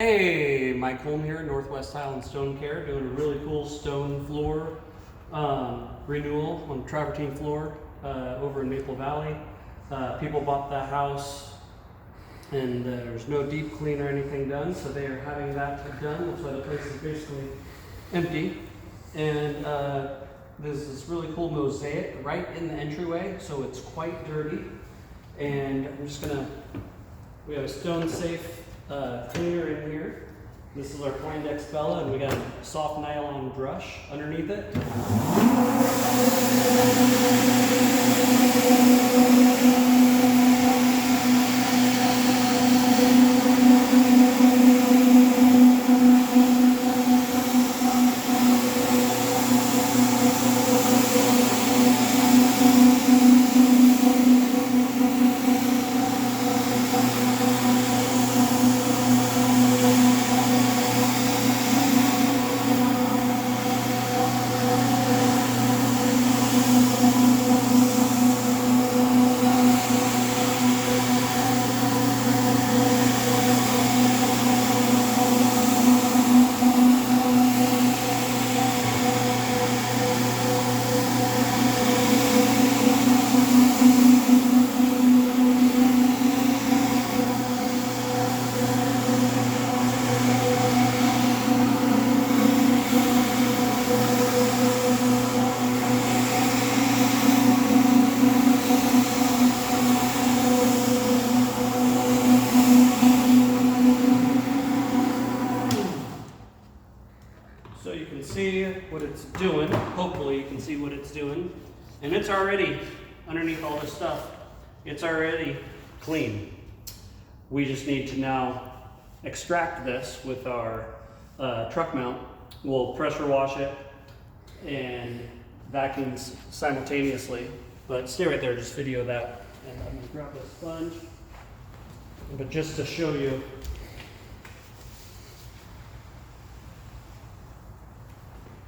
Hey, Mike Holm here, Northwest Highland Stone Care, doing a really cool stone floor renewal on Travertine floor over in Maple Valley. People bought the house and there's no deep clean or anything done, so they are having that done. That's why the place is basically empty. And there's this really cool mosaic right in the entryway, so it's quite dirty. And I'm just gonna, we have a stone safe cleaner in here. This is our Poindexter Bella, and we got a soft nylon brush underneath it. So you can see what it's doing. Hopefully you can see what it's doing. And it's already, underneath all this stuff, it's already clean. We just need to now extract this with our truck mount. We'll pressure wash it and vacuum simultaneously. But stay right there, just video that. And I'm gonna grab a sponge. But just to show you,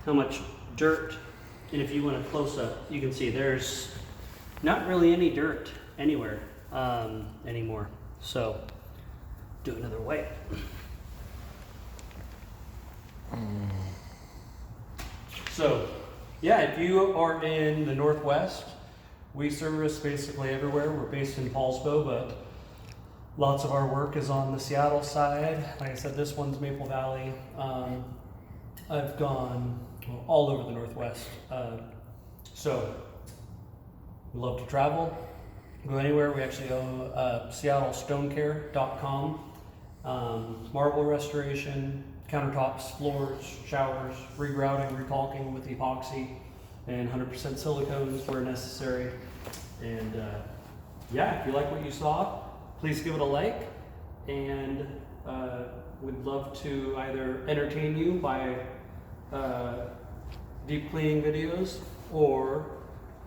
how much dirt, and if you want a close-up, you can see there's not really any dirt anywhere anymore. So, do another wipe. So, yeah, if you are in the Northwest, we service basically everywhere. We're based in Paulsbo, but lots of our work is on the Seattle side. Like I said, this one's Maple Valley. I've gone all over the Northwest. So, we love to travel, go anywhere. We actually own SeattleStoneCare.com. Marble restoration, countertops, floors, showers, regrouting, recaulking with epoxy, and 100% silicones where necessary. And yeah, if you like what you saw, please give it a like, and we'd love to either entertain you by deep cleaning videos or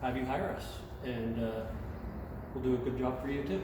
have you hire us, and we'll do a good job for you too.